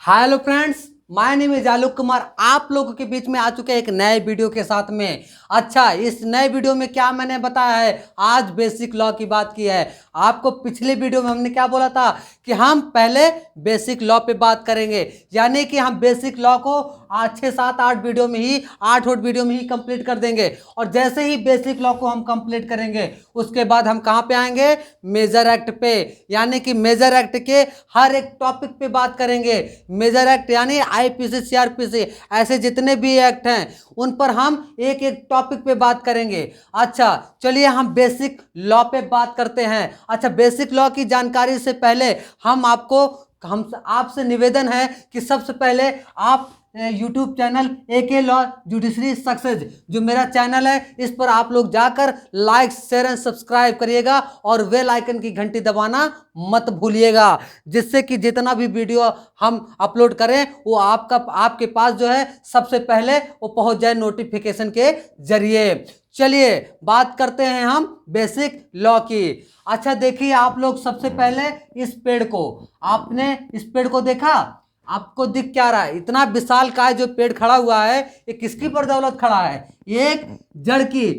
Hello friends, my name is Alok Kumar. आप लोगों के बीच में आ चुके हैं एक नए वीडियो के साथ में। अच्छा, इस नए वीडियो में क्या मैंने बताया है, आज बेसिक लॉ की बात की है। आपको पिछले वीडियो में हमने क्या बोला था कि हम पहले बेसिक लॉ पे बात करेंगे, यानी कि हम बेसिक लॉ को 6 7 8 वीडियो में ही 8 वीडियो में ही कंप्लीट कर देंगे। और जैसे ही बेसिक लॉ को हम कंप्लीट करेंगे उसके बाद हम कहाँ पे आएंगे, मेजर एक्ट पे। यानी कि मेजर एक्ट के हर एक टॉपिक पे बात करेंगे। मेजर एक्ट यानी आईपीसी, सीआरपीसी, ऐसे जितने भी एक्ट हैं उन पर हम एक एक टॉपिक पे बात करेंगे। अच्छा चलिए हम बेसिक लॉ पे बात करते हैं। अच्छा, बेसिक लॉ की जानकारी से पहले हम आपसे निवेदन है कि सबसे पहले आप YouTube channel AK law judiciary success, जो मेरा चैनल है, इस पर आप लोग जाकर लाइक शेयर एंड सब्सक्राइब करिएगा और बेल आइकन की घंटी दबाना मत भूलिएगा, जिससे कि जितना भी वीडियो हम अपलोड करें वो आपके पास जो है सबसे पहले वो पहुंच जाए नोटिफिकेशन के जरिए। चलिए बात करते हैं हम बेसिक लॉ की। अच्छा देखिए, आप लोग सबसे पहले इस पेड़ को, आपने इस पेड़ को देखा, आपको दिख क्या रहा है? इतना विशाल काय जो पेड़ खड़ा हुआ है, ये किसकी बदौलत खड़ा है? एक जड़ की,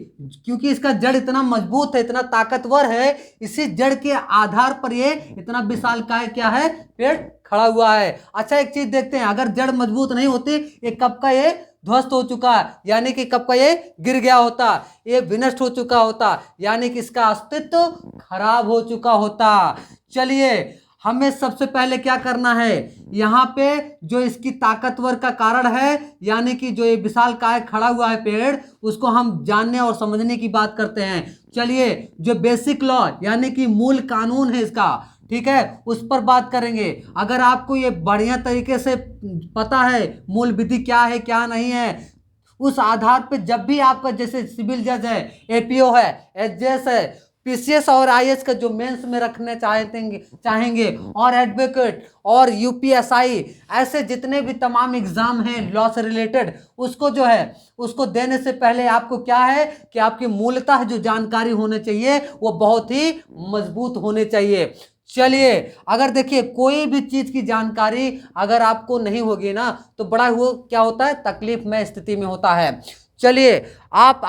क्योंकि इसका जड़ इतना मजबूत है, इतना ताकतवर है, इसी जड़ के आधार पर ये इतना विशाल काय क्या है, पेड़ खड़ा हुआ है। अच्छा एक चीज देखते हैं, अगर जड़ मजबूत नहीं होती ये कब का ये ध्वस्त हो चुका है, यानी कि कब का ये गिर गया होता, ये विनष्ट हो चुका होता, यानी कि इसका अस्तित्व खराब हो चुका होता। चलिए हमें सबसे पहले क्या करना है, यहाँ पे जो इसकी ताकतवर का कारण है, यानी कि जो ये विशाल काय खड़ा हुआ है पेड़, उसको हम जानने और समझने की बात करते हैं। चलिए जो बेसिक लॉ यानी कि मूल कानून है इसका, ठीक है, उस पर बात करेंगे। अगर आपको ये बढ़िया तरीके से पता है मूल विधि क्या है क्या नहीं है, उस आधार पे जब भी आपका जैसे सिविल जज है, एपीओ है, एचजेएस है, पीसीएस और आईएएस का जो मेंस में रखने चाहेंगे और एडवोकेट और यूपीएसआई, ऐसे जितने भी तमाम एग्जाम हैं लॉ से रिलेटेड, उसको जो है उसको देने से पहले आपको क्या है कि आपकी मूलतः जो जानकारी होनी चाहिए वो बहुत ही मजबूत होने चाहिए। चलिए अगर देखिए कोई भी चीज की जानकारी अगर आपको नहीं होगी ना तो बड़ा वो क्या होता है, तकलीफ में स्थिति में होता है। चलिए आप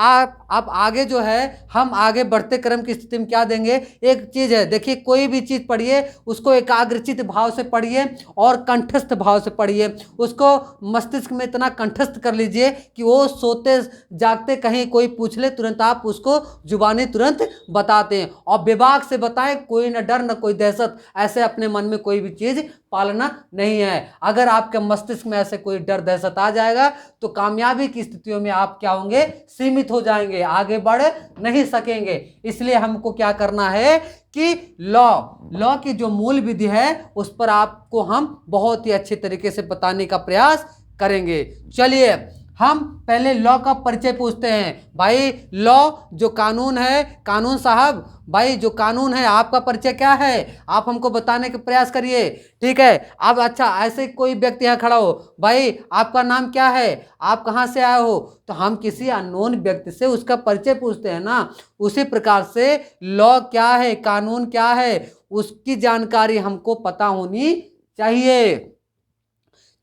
आगे जो है, हम आगे बढ़ते क्रम की स्थिति में क्या देंगे, एक चीज है देखिए, कोई भी चीज पढ़िए उसको एकाग्रचित भाव से पढ़िए और कंठस्थ भाव से पढ़िए, उसको मस्तिष्क में इतना कंठस्थ कर लीजिए कि वो सोते जागते कहीं कोई पूछ ले तुरंत आप उसको जुबानी तुरंत बताते हैं, और विभाग से बताएं, कोई न डर न कोई दहशत, ऐसे अपने मन में कोई भी चीज पालना नहीं है। अगर आपके मस्तिष्क में ऐसे कोई डर दहशत आ जाएगा तो कामयाबी की स्थितियों में आप क्या होंगे, सीमित हो जाएंगे, आगे बढ़ नहीं सकेंगे। इसलिए हमको क्या करना है कि लॉ की जो मूल विधि है उस पर आपको हम बहुत ही अच्छे तरीके से बताने का प्रयास करेंगे। चलिए हम पहले लॉ का परिचय पूछते हैं। भाई लॉ जो कानून है, कानून साहब, भाई जो कानून है आपका परिचय क्या है, आप हमको बताने का प्रयास करिए, ठीक है। अब अच्छा ऐसे कोई व्यक्ति यहाँ खड़ा हो, भाई आपका नाम क्या है, आप कहाँ से आए हो, तो हम किसी अननोन व्यक्ति से उसका परिचय पूछते हैं ना, उसी प्रकार से लॉ क्या है, कानून क्या है, उसकी जानकारी हमको पता होनी चाहिए।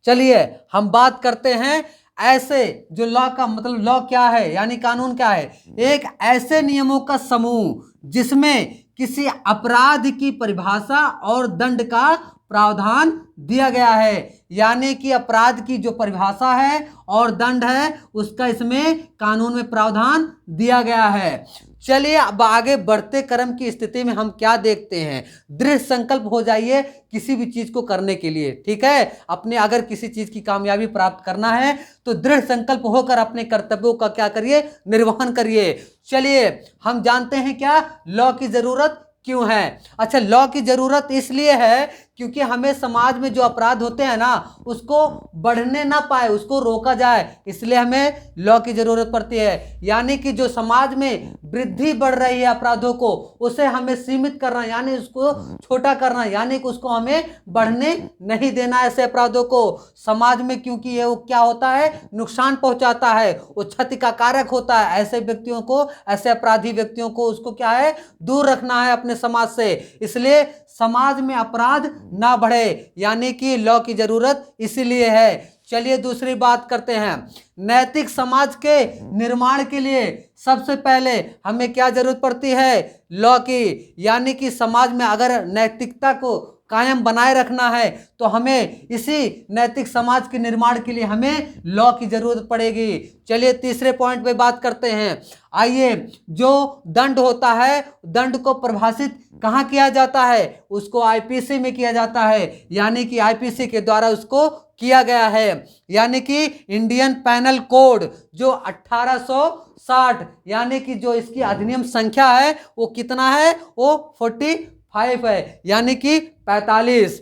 चलिए हम बात करते हैं ऐसे जो लॉ का मतलब, लॉ क्या है यानी कानून क्या है, एक ऐसे नियमों का समूह जिसमें किसी अपराध की परिभाषा और दंड का प्रावधान दिया गया है, यानी कि अपराध की जो परिभाषा है और दंड है उसका इसमें कानून में प्रावधान दिया गया है। चलिए अब आगे बढ़ते क्रम की स्थिति में हम क्या देखते हैं, दृढ़ संकल्प हो जाइए किसी भी चीज को करने के लिए, ठीक है। अपने अगर किसी चीज की कामयाबी प्राप्त करना है तो दृढ़ संकल्प होकर अपने कर्तव्यों का क्या करिए, निर्वहन करिए। चलिए हम जानते हैं क्या लॉ की जरूरत क्यों है। अच्छा, लॉ की जरूरत इसलिए है क्योंकि हमें समाज में जो अपराध होते हैं ना उसको बढ़ने ना पाए, उसको रोका जाए, इसलिए हमें लॉ की जरूरत पड़ती है। यानी कि जो समाज में वृद्धि बढ़ रही है अपराधों को, उसे हमें सीमित करना, यानी उसको छोटा करना, यानी कि उसको हमें बढ़ने नहीं देना ऐसे अपराधों को समाज में, क्योंकि ये वो क्या होता है, नुकसान पहुंचाता है, वो क्षति का कारक होता है। ऐसे व्यक्तियों को, ऐसे अपराधी व्यक्तियों को उसको क्या है, दूर रखना है अपने समाज से, इसलिए समाज में अपराध ना बढ़े, यानी कि लॉ की जरूरत इसीलिए है। चलिए दूसरी बात करते हैं। नैतिक समाज के निर्माण के लिए सबसे पहले हमें क्या जरूरत पड़ती है? लॉ की, यानी कि समाज में अगर नैतिकता को कायम बनाए रखना है तो हमें इसी नैतिक समाज के निर्माण के लिए हमें लॉ की जरूरत पड़ेगी। चलिए तीसरे पॉइंट पे बात करते हैं। आइए, जो दंड होता है, दंड को परिभाषित कहाँ किया जाता है? उसको आईपीसी में किया जाता है, यानी कि आईपीसी के द्वारा उसको किया गया है, यानी कि इंडियन पैनल कोड जो 1860, यानी कि जो इसकी अधिनियम संख्या है वो कितना है? वो 45 है, यानी कि 45।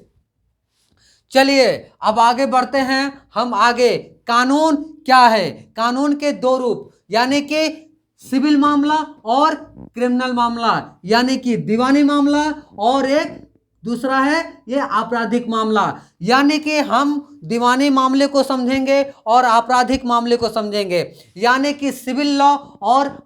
चलिए अब आगे बढ़ते हैं हम आगे। कानून क्या है? कानून के दो रूप, यानी कि सिविल मामला और क्रिमिनल मामला, यानी कि दीवानी मामला और एक दूसरा है ये आपराधिक मामला। यानी कि हम दीवानी मामले को समझेंगे और आपराधिक मामले को समझेंगे, यानी कि सिविल लॉ और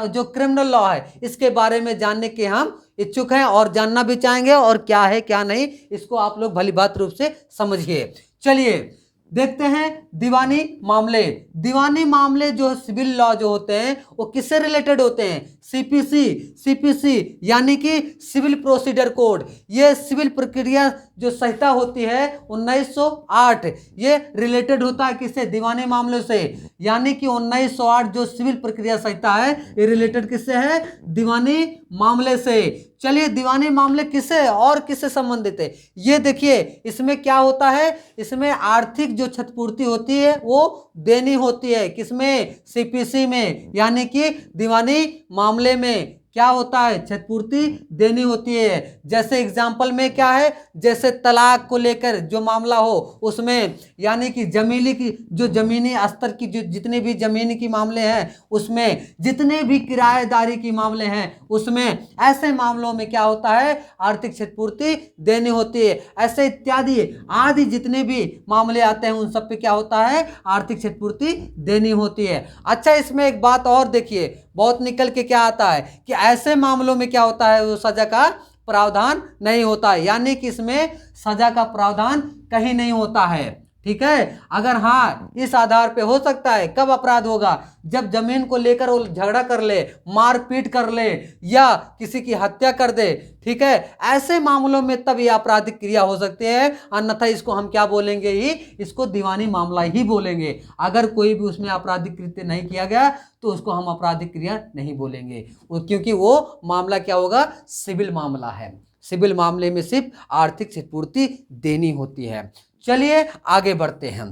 जो क्रिमिनल लॉ है इसके बारे में जानने के हम इच्छुक हैं और जानना भी चाहेंगे, और क्या है क्या नहीं इसको आप लोग भली बात रूप से समझिए। चलिए देखते हैं दीवानी मामले। दीवानी मामले जो सिविल लॉ जो होते हैं वो किससे रिलेटेड होते हैं? सीपीसी यानी कि सिविल प्रोसीजर कोड। ये सिविल प्रक्रिया जो संहिता होती है 1908, ये रिलेटेड होता है किससे? दीवानी मामलों से, यानी कि 1908 जो सिविल प्रक्रिया संहिता है ये रिलेटेड किससे है? दीवानी मामले से। चलिए दीवानी मामले किससे और किससे संबंधित है? ये देखिए इसमें क्या होता है, इसमें आर्थिक जो क्षतिपूर्ति होती है वो देनी होती है। किसमें? सीपीसी में, यानी कि दीवानी मामले में क्या होता है? क्षतिपूर्ति देनी होती है। जैसे एग्जाम्पल में क्या है? जैसे तलाक को लेकर जो मामला हो उसमें, यानी कि जमीनी स्तर की जो जितने भी जमीनी की मामले हैं उसमें, जितने भी किराएदारी की मामले हैं उसमें, ऐसे मामलों में क्या होता है? आर्थिक क्षतिपूर्ति देनी होती है। ऐसे इत्यादि आदि जितने भी मामले आते हैं उन सब पे क्या होता है? आर्थिक क्षतिपूर्ति देनी होती है। अच्छा, इसमें एक बात और देखिए, बहुत निकल के क्या आता है कि ऐसे मामलों में क्या होता है? वो सजा का प्रावधान नहीं होता है, यानी कि इसमें सजा का प्रावधान कहीं नहीं होता है। ठीक है, अगर हाँ इस आधार पे हो सकता है कब अपराध होगा? जब जमीन को लेकर वो झगड़ा कर ले, मारपीट कर ले या किसी की हत्या कर दे। ठीक है, ऐसे मामलों में तब ये आपराधिक क्रिया हो सकती है, अन्यथा इसको हम क्या बोलेंगे? ही इसको दीवानी मामला ही बोलेंगे। अगर कोई भी उसमें आपराधिक कृत्य नहीं किया गया तो उसको हम आपराधिक क्रिया नहीं बोलेंगे, क्योंकि वो मामला क्या होगा? सिविल मामला है। सिविल मामले में सिर्फ आर्थिक क्षतिपूर्ति देनी होती है। चलिए आगे बढ़ते हैं,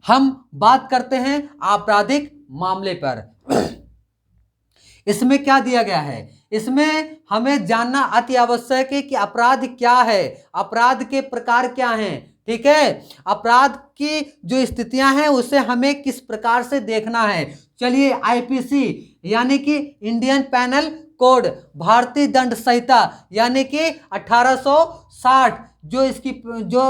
हम बात करते हैं आपराधिक मामले पर। इसमें क्या दिया गया है? इसमें हमें जानना अति आवश्यक है कि अपराध क्या है, अपराध के प्रकार क्या हैं। ठीक है, अपराध की जो स्थितियां हैं उसे हमें किस प्रकार से देखना है। चलिए आईपीसी यानी कि इंडियन पैनल कोड, भारतीय दंड संहिता, यानी कि 1860 जो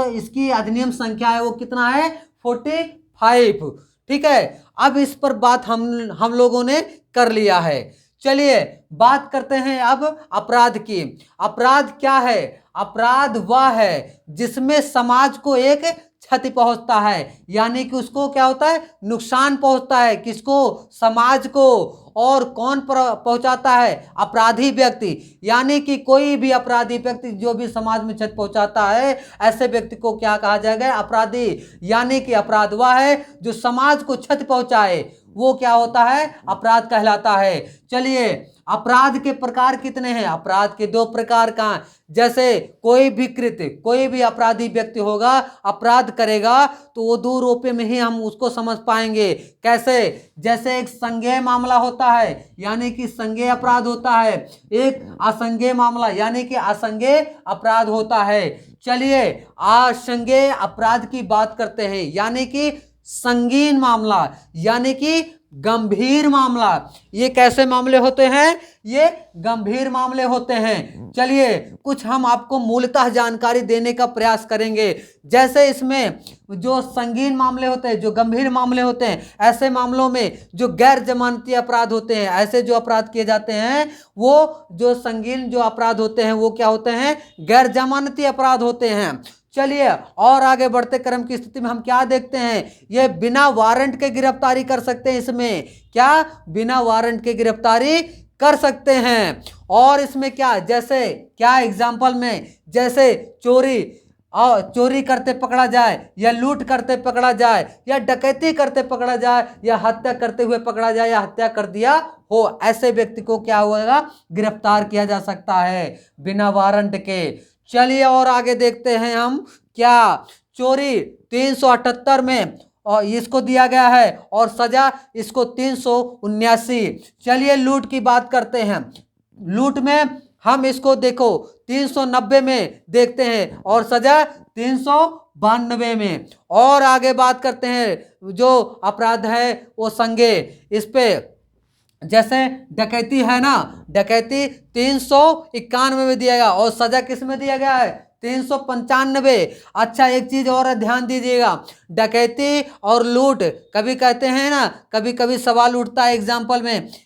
इसकी अधिनियम संख्या है वो कितना है? 45। ठीक है, अब इस पर बात हम लोगों ने कर लिया है। चलिए बात करते हैं अब अपराध की। अपराध क्या है? अपराध वह है जिसमें समाज को एक क्षति पहुंचता है, यानी कि उसको क्या होता है? नुकसान पहुंचता है। किसको? समाज को। और कौन पहुंचाता है? अपराधी व्यक्ति, यानी कि कोई भी अपराधी व्यक्ति जो भी समाज में क्षति पहुंचाता है ऐसे व्यक्ति को क्या कहा जाएगा? अपराधी। यानी कि अपराध वह है जो समाज को क्षति पहुंचाए, वो क्या होता है? अपराध कहलाता है। चलिए अपराध के प्रकार कितने हैं? अपराध के दो प्रकार का, जैसे कोई भी कृत्य, कोई भी अपराधी व्यक्ति होगा अपराध करेगा तो वो दो रूप में ही हम उसको समझ पाएंगे। कैसे? जैसे एक संज्ञेय मामला होता है, यानी कि संज्ञेय अपराध होता है, एक असंज्ञेय मामला यानी कि असंज्ञेय अपराध होता है। चलिए असंज्ञेय अपराध की बात करते हैं, यानी कि संगीन मामला, यानी कि गंभीर मामला। ये कैसे मामले होते हैं? ये गंभीर मामले होते हैं। चलिए कुछ हम आपको मूलतः जानकारी देने का प्रयास करेंगे। जैसे इसमें जो संगीन मामले होते हैं, जो गंभीर मामले होते हैं, ऐसे मामलों में जो गैर जमानती अपराध होते हैं, ऐसे जो अपराध किए जाते हैं, वो जो संगीन जो अपराध होते हैं वो क्या होते हैं? गैर जमानती अपराध होते हैं। चलिए और आगे बढ़ते क्रम की स्थिति में हम क्या देखते हैं? ये बिना वारंट के गिरफ्तारी कर सकते हैं। इसमें क्या बिना वारंट के गिरफ्तारी कर सकते हैं? और इसमें क्या, जैसे क्या एग्जाम्पल में, जैसे चोरी करते पकड़ा जाए, या लूट करते पकड़ा जाए, या डकैती करते पकड़ा जाए, या हत्या करते हुए पकड़ा जाए, या हत्या कर दिया हो, ऐसे व्यक्ति को क्या होगा? गिरफ्तार किया जा सकता है बिना वारंट के। चलिए और आगे देखते हैं हम क्या चोरी 378 में और इसको दिया गया है और सजा इसको 379। चलिए लूट की बात करते हैं। लूट में हम इसको देखो 390 में देखते हैं और सजा 392 में। और आगे बात करते हैं जो अपराध है वो संज्ञेय, इस पे जैसे डकैती है ना, डकैती 391 में दिया गया और सजा किस में दिया गया है? 395। अच्छा एक चीज और ध्यान दीजिएगा, डकैती और लूट, कभी कहते हैं ना, कभी कभी सवाल उठता है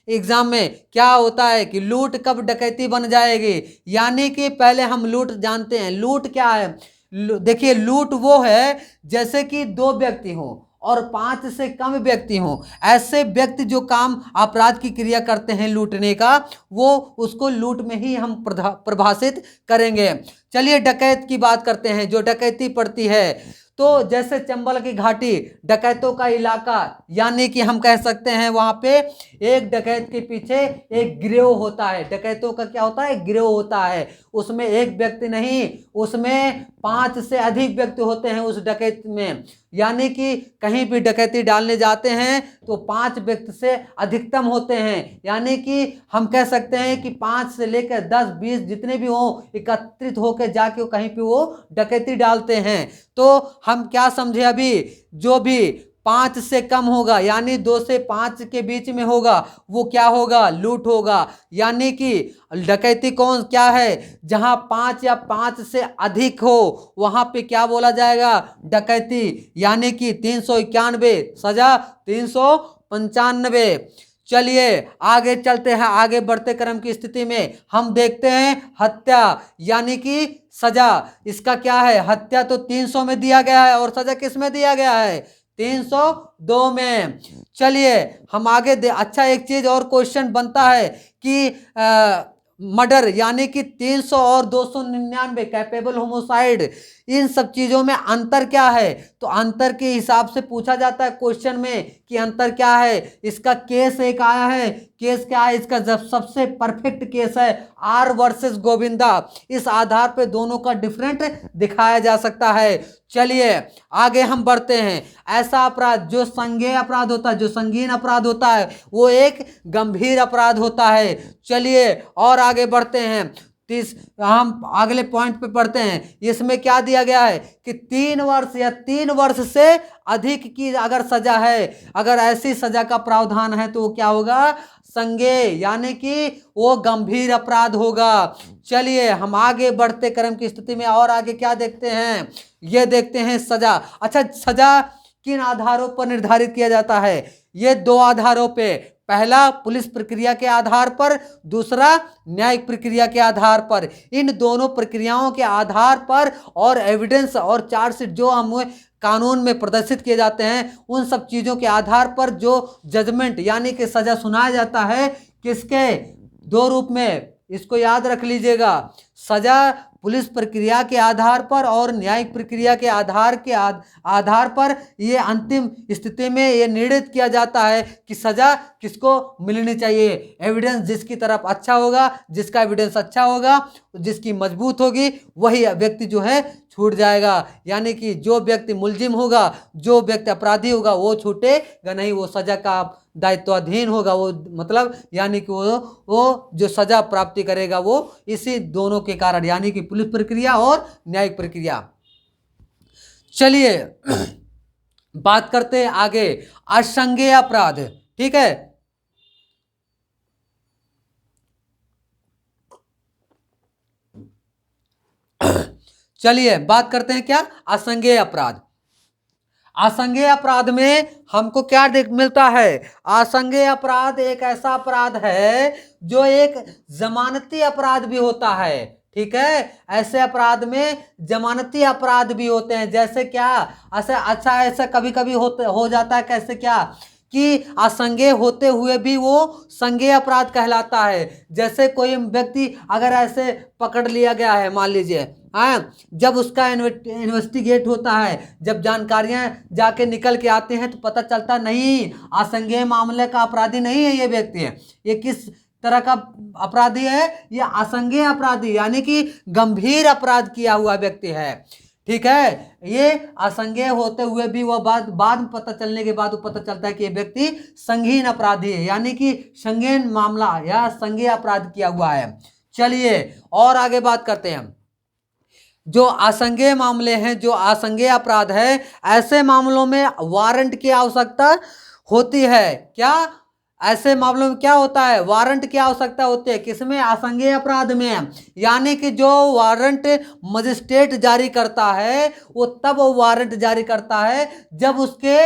एग्जाम में क्या होता है कि लूट कब डकैती बन जाएगी? यानी कि पहले हम लूट जानते हैं। लूट क्या है? देखिए लूट वो है जैसे कि 2 व्यक्ति हों और 5 से कम व्यक्ति हों, ऐसे व्यक्ति जो काम अपराध की क्रिया करते हैं लूटने का, वो उसको लूट में ही हम परिभाषित करेंगे। चलिए डकैत की बात करते हैं। जो डकैती पड़ती है तो जैसे चंबल की घाटी डकैतों का इलाका, यानी कि हम कह सकते हैं वहां पे एक डकैत के पीछे एक गिरोह होता है। डकैतों का क्या होता है? गिरोह होता है। उसमें एक व्यक्ति नहीं, उसमें 5 से अधिक व्यक्ति होते हैं उस डकैत में। यानी कि कहीं भी डकैती डालने जाते हैं तो 5 व्यक्ति से अधिकतम होते हैं। यानी कि हम कह सकते हैं कि 5 से लेकर 10 20 जितने भी हों एकत्रित होकर जाके कहीं पे वो डकैती डालते हैं। तो हम क्या समझे अभी? जो भी 5 से कम होगा यानी 2 से 5 के बीच में होगा वो क्या होगा? लूट होगा। यानी कि डकैती कौन क्या है? जहां 5 या 5 से अधिक हो वहां पे क्या बोला जाएगा? डकैती। यानी कि 391, सजा 395। चलिए आगे चलते हैं। आगे बढ़ते क्रम की स्थिति में हम देखते हैं हत्या, यानी कि सजा इसका क्या है? हत्या तो 300 में दिया गया है और सजा किस में दिया गया है? 302 में। चलिए हम आगे अच्छा एक चीज और क्वेश्चन बनता है कि मर्डर यानी कि 300 और 299 कैपेबल होमोसाइड, इन सब चीजों में अंतर क्या है? तो अंतर के हिसाब से पूछा जाता है क्वेश्चन में कि अंतर क्या है। इसका केस एक आया है, केस क्या है इसका? जब सबसे परफेक्ट केस है आर वर्सेस गोविंदा। इस आधार पे दोनों का डिफरेंट दिखाया जा सकता है। चलिए आगे हम बढ़ते हैं। ऐसा अपराध जो संज्ञेय अपराध होता है, जो संगीन अपराध होता है, वो एक गंभीर अपराध होता है। चलिए और आगे बढ़ते हैं। हम अगले पॉइंट पे पढ़ते हैं। इसमें क्या दिया गया है कि 3 वर्ष या 3 वर्ष से अधिक की अगर सजा है, अगर ऐसी सजा का प्रावधान है तो वो क्या होगा? संज्ञेय, यानी कि वो गंभीर अपराध होगा। चलिए हम आगे बढ़ते क्रम की स्थिति में और आगे क्या देखते हैं? ये देखते हैं सजा। अच्छा सजा किन आधारों पर निर्धारित किया जाता है? ये 2 आधारों पे, पहला पुलिस प्रक्रिया के आधार पर, दूसरा न्यायिक प्रक्रिया के आधार पर। इन दोनों प्रक्रियाओं के आधार पर और एविडेंस और चार्जशीट जो हम कानून में प्रदर्शित किए जाते हैं, उन सब चीज़ों के आधार पर जो जजमेंट यानी कि सजा सुनाया जाता है, किसके 2 रूप में, इसको याद रख लीजिएगा। सजा पुलिस प्रक्रिया के आधार पर और न्यायिक प्रक्रिया के आधार पर ये अंतिम स्थिति में ये निर्णित किया जाता है कि सजा किसको मिलनी चाहिए। एविडेंस जिसकी तरफ अच्छा होगा, जिसका एविडेंस अच्छा होगा, जिसकी मजबूत होगी, वही व्यक्ति जो है छूट जाएगा। यानी कि जो व्यक्ति मुलजिम होगा, जो व्यक्ति अपराधी होगा, वो छूटेगा नहीं, वो सजा का दायित्वाधीन होगा। वो मतलब यानी कि वो जो सजा प्राप्ति करेगा वो इसी दोनों के कारण, यानी कि पुलिस प्रक्रिया और न्यायिक प्रक्रिया। चलिए बात करते हैं आगे असंज्ञेय अपराध। ठीक है। चलिए बात करते हैं क्या, असंज्ञेय अपराध। असंज्ञेय अपराध में हमको क्या देख मिलता है, असंज्ञेय अपराध एक ऐसा अपराध है जो एक जमानती अपराध भी होता है। ठीक है, ऐसे अपराध में जमानती अपराध भी होते हैं। जैसे क्या, ऐसा कभी कभी हो जाता है, कैसे क्या कि असंज्ञेय होते हुए भी वो संज्ञेय अपराध कहलाता है। जैसे कोई व्यक्ति अगर ऐसे पकड़ लिया गया है, मान लीजिए, हाँ, जब उसका इन्वेस्टिगेट होता है, जब जानकारियां जाके निकल के आते हैं तो पता चलता नहीं असंज्ञेय मामले का अपराधी नहीं है ये व्यक्ति है। ये किस तरह का अपराधी है, ये असंज्ञेय अपराधी यानी कि गंभीर अपराध किया हुआ व्यक्ति है। ठीक है, ये असंज्ञेय होते हुए भी वह बाद में पता चलने के बाद पता चलता है कि ये व्यक्ति संगीन अपराधी है, यानी कि संगीन मामला या संज्ञेय अपराध किया हुआ है। चलिए और आगे बात करते हैं। जो असंज्ञेय मामले हैं, जो असंज्ञेय अपराध है, ऐसे मामलों में वारंट की आवश्यकता होती है। क्या, ऐसे मामलों में क्या होता है, वारंट की आवश्यकता होती है। किसमें, असंज्ञेय अपराध में। यानी कि जो वारंट मजिस्ट्रेट जारी करता है वो तब वो वारंट जारी करता है जब उसके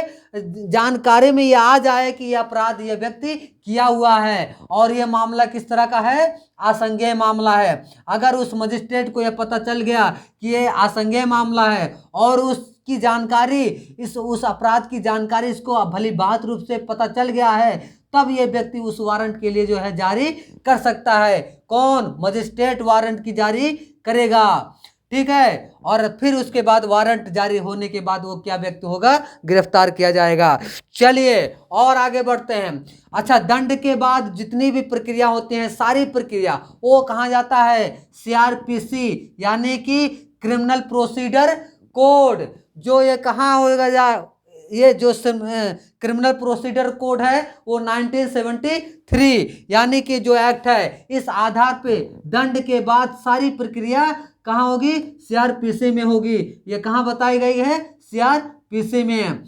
जानकारी में ये आ जाए कि यह अपराध ये व्यक्ति किया हुआ है और ये मामला किस तरह का है, असंज्ञेय मामला है। अगर उस मजिस्ट्रेट को यह पता चल गया कि ये असंज्ञेय मामला है और उसकी जानकारी, उस अपराध की जानकारी इसको भली बात रूप से पता चल गया है, तब ये व्यक्ति उस वारंट के लिए जो है जारी कर सकता है। कौन, मजिस्ट्रेट वारंट की जारी करेगा। ठीक है, और फिर उसके बाद वारंट जारी होने के बाद वो क्या व्यक्ति होगा, गिरफ्तार किया जाएगा। चलिए और आगे बढ़ते हैं। अच्छा, दंड के बाद जितनी भी प्रक्रिया होती हैं, सारी प्रक्रिया वो कहाँ जाता है, CRPC यानी कि क्रिमिनल प्रोसीजर कोड। जो ये कहाँ होगा, ये जो क्रिमिनल प्रोसीजर कोड है वो 1973 यानी कि जो एक्ट है, इस आधार पे दंड के बाद सारी प्रक्रिया कहाँ होगी, CRPC में होगी। ये कहाँ बताई गई है, CRPC में।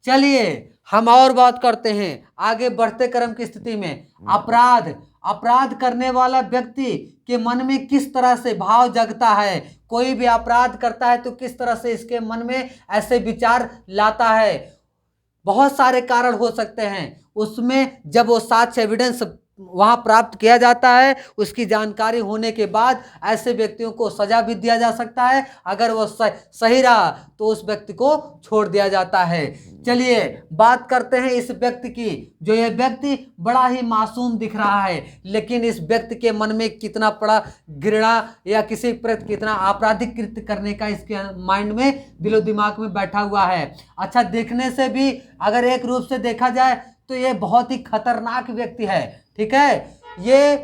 चलिए हम और बात करते हैं आगे बढ़ते क्रम की स्थिति में। अपराध करने वाला व्यक्ति के मन में किस तरह से भाव जगता है। कोई भी अपराध करता है तो किस तरह से इसके मन में ऐसे विचार लाता है। बहुत सारे कारण हो सकते हैं उसमें। जब वो साक्ष्य एविडेंस वहाँ प्राप्त किया जाता है, उसकी जानकारी होने के बाद ऐसे व्यक्तियों को सजा भी दिया जा सकता है। अगर वो सही रहा तो उस व्यक्ति को छोड़ दिया जाता है। चलिए बात करते हैं इस व्यक्ति की। जो ये व्यक्ति बड़ा ही मासूम दिख रहा है, लेकिन इस व्यक्ति के मन में कितना बड़ा घृणा या किसी प्रति कितना आपराधिक कृत्य करने का इसके माइंड में, दिलो दिमाग में बैठा हुआ है। अच्छा, देखने से भी अगर एक रूप से देखा जाए तो ये बहुत ही खतरनाक व्यक्ति है। ठीक है, ये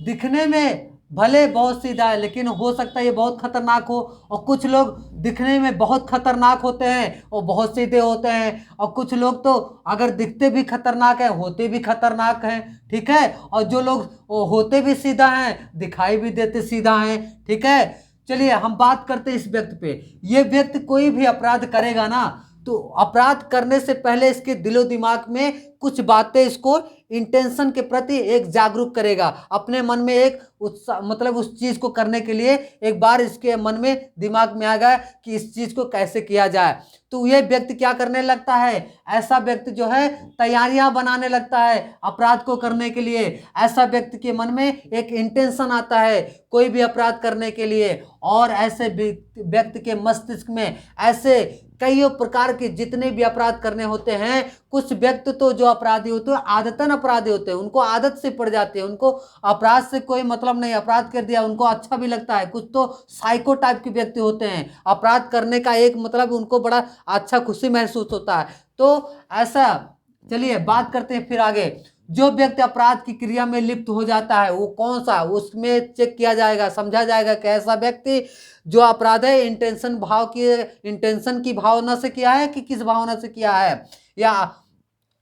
दिखने में भले बहुत सीधा है, लेकिन हो सकता है ये बहुत खतरनाक हो। और कुछ लोग दिखने में बहुत खतरनाक होते हैं और बहुत सीधे होते हैं, और कुछ लोग तो अगर दिखते भी खतरनाक है होते भी खतरनाक हैं। ठीक है, और जो लोग होते भी सीधा हैं दिखाई भी देते सीधा हैं। ठीक है, चलिए हम बात करते हैं इस व्यक्ति पे। ये व्यक्ति कोई भी अपराध करेगा ना, तो अपराध करने से पहले इसके दिलो दिमाग में कुछ बातें इसको इंटेंशन के प्रति एक जागरूक करेगा। अपने मन में एक उत्साह, मतलब उस चीज को करने के लिए एक बार इसके मन में दिमाग में आ गया कि इस चीज को कैसे किया जाए, तो ये व्यक्ति क्या करने लगता है, ऐसा व्यक्ति जो है तैयारियां बनाने लगता है अपराध को करने के लिए। ऐसा व्यक्ति के मन में एक इंटेंशन आता है कोई भी अपराध करने के लिए, और ऐसे व्यक्ति के मस्तिष्क में ऐसे कई प्रकार के जितने भी अपराध करने होते हैं। कुछ व्यक्ति तो जो अपराधी होते हैं आदतन अपराधी होते हैं, उनको आदत से पड़ जाती है, उनको अपराध से कोई मतलब नहीं, अपराध कर दिया उनको अच्छा भी लगता है। कुछ तो साइको टाइप के व्यक्ति होते हैं, अपराध करने का एक मतलब उनको बड़ा अच्छा खुशी महसूस होता है। तो ऐसा, चलिए बात करते हैं फिर आगे। जो व्यक्ति अपराध की क्रिया में लिप्त हो जाता है वो कौन सा, उसमें चेक किया जाएगा, समझा जाएगा कि ऐसा व्यक्ति जो अपराध है इंटेंशन की भावना से किया है कि किस भावना से किया है, या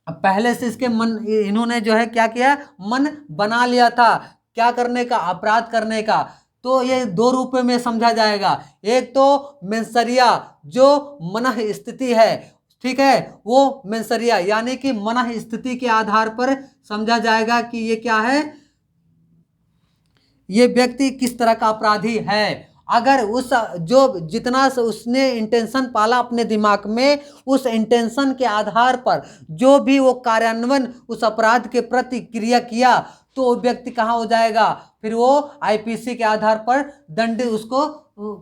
पहले से इसके मन, इन्होंने जो है क्या किया, मन बना लिया था क्या करने का, अपराध करने का। तो ये दो रूप में समझा जाएगा। एक तो मेंसरिया जो मन स्थिति है, ठीक है, वो मेंसरिया यानी कि मन स्थिति के आधार पर समझा जाएगा कि ये क्या है, ये व्यक्ति किस तरह का अपराधी है। अगर उस जो जितना उसने इंटेंशन पाला अपने दिमाग में, उस इंटेंशन के आधार पर जो भी वो कार्यान्वयन उस अपराध के प्रति क्रिया किया, तो वो व्यक्ति कहाँ हो जाएगा, फिर वो आईपीसी के आधार पर दंडित, उसको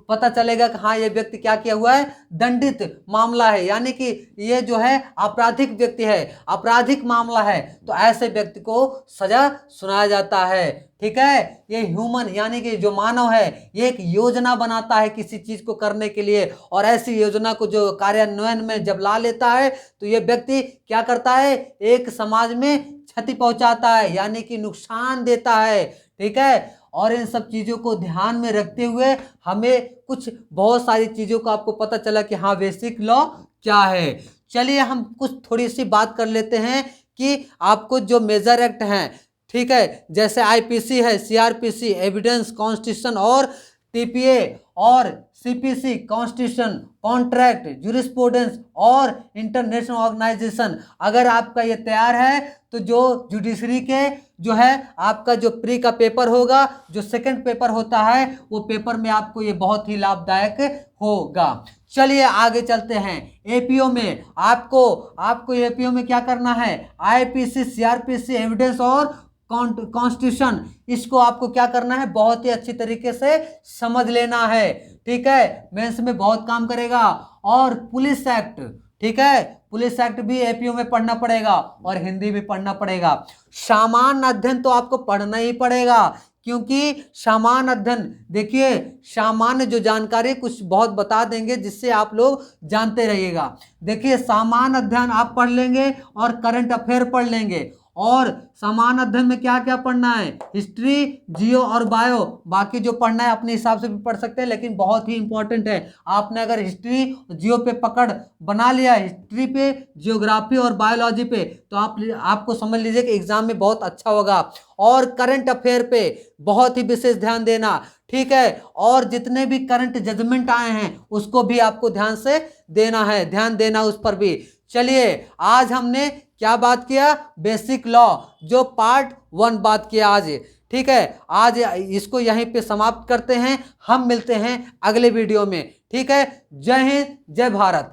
पता चलेगा कि हाँ ये व्यक्ति क्या किया हुआ है, दंडित मामला है, यानी कि ये जो है आपराधिक व्यक्ति है, आपराधिक मामला है, तो ऐसे व्यक्ति को सजा सुनाया जाता है। ठीक है, ये ह्यूमन यानी कि जो मानव है, ये एक योजना बनाता है किसी चीज को करने के लिए, और ऐसी योजना को जो कार्यान्वयन में जब ला लेता है, तो ये व्यक्ति क्या करता है, एक समाज में क्षति पहुंचाता है, यानी कि नुकसान देता है। ठीक है, और इन सब चीज़ों को ध्यान में रखते हुए हमें कुछ बहुत सारी चीज़ों का आपको पता चला कि हाँ बेसिक लॉ क्या है। चलिए हम कुछ थोड़ी सी बात कर लेते हैं कि आपको जो मेजर एक्ट हैं, ठीक है, जैसे आईपीसी है, सीआरपीसी, एविडेंस, कॉन्स्टिट्यूशन और टीपीए और सीपीसी, कॉन्स्टिट्यूशन, कॉन्ट्रैक्ट, जूरिस्प्रूडेंस और इंटरनेशनल ऑर्गेनाइजेशन। अगर आपका ये तैयार है तो जो जुडिशरी के जो है आपका जो प्री का पेपर होगा, जो सेकंड पेपर होता है, वो पेपर में आपको ये बहुत ही लाभदायक होगा। चलिए आगे चलते हैं। एपीओ में आपको एपीओ में क्या करना है, आईपीसी, सीआरपीसी, एविडेंस और कॉन्स्टिट्यूशन, इसको आपको क्या करना है, बहुत ही अच्छी तरीके से समझ लेना है। ठीक है, मेंस में बहुत काम करेगा। और पुलिस एक्ट, ठीक है, पुलिस एक्ट भी एपीओ में पढ़ना पड़ेगा और हिंदी भी पढ़ना पड़ेगा। सामान्य अध्ययन तो आपको पढ़ना ही पड़ेगा, क्योंकि सामान्य अध्ययन, देखिए सामान्य जो जानकारी कुछ बहुत बता देंगे जिससे आप लोग जानते रहिएगा। देखिए सामान्य अध्ययन आप पढ़ लेंगे और करंट अफेयर पढ़ लेंगे, और सामान्य अध्ययन में क्या क्या पढ़ना है, हिस्ट्री, जियो और बायो, बाकी जो पढ़ना है अपने हिसाब से भी पढ़ सकते हैं, लेकिन बहुत ही इंपॉर्टेंट है। आपने अगर हिस्ट्री जियो पे पकड़ बना लिया, हिस्ट्री पे, जियोग्राफी और बायोलॉजी पे, तो आपको समझ लीजिए कि एग्जाम में बहुत अच्छा होगा। और करंट अफेयर पे बहुत ही विशेष ध्यान देना, ठीक है, और जितने भी करंट जजमेंट आए हैं उसको भी आपको ध्यान से देना है, ध्यान देना उस पर भी। चलिए आज हमने क्या बात किया, बेसिक लॉ जो पार्ट 1 बात किया आज। ठीक है, आज इसको यहीं पे समाप्त करते हैं, हम मिलते हैं अगले वीडियो में। ठीक है, जय हिंद, जय भारत।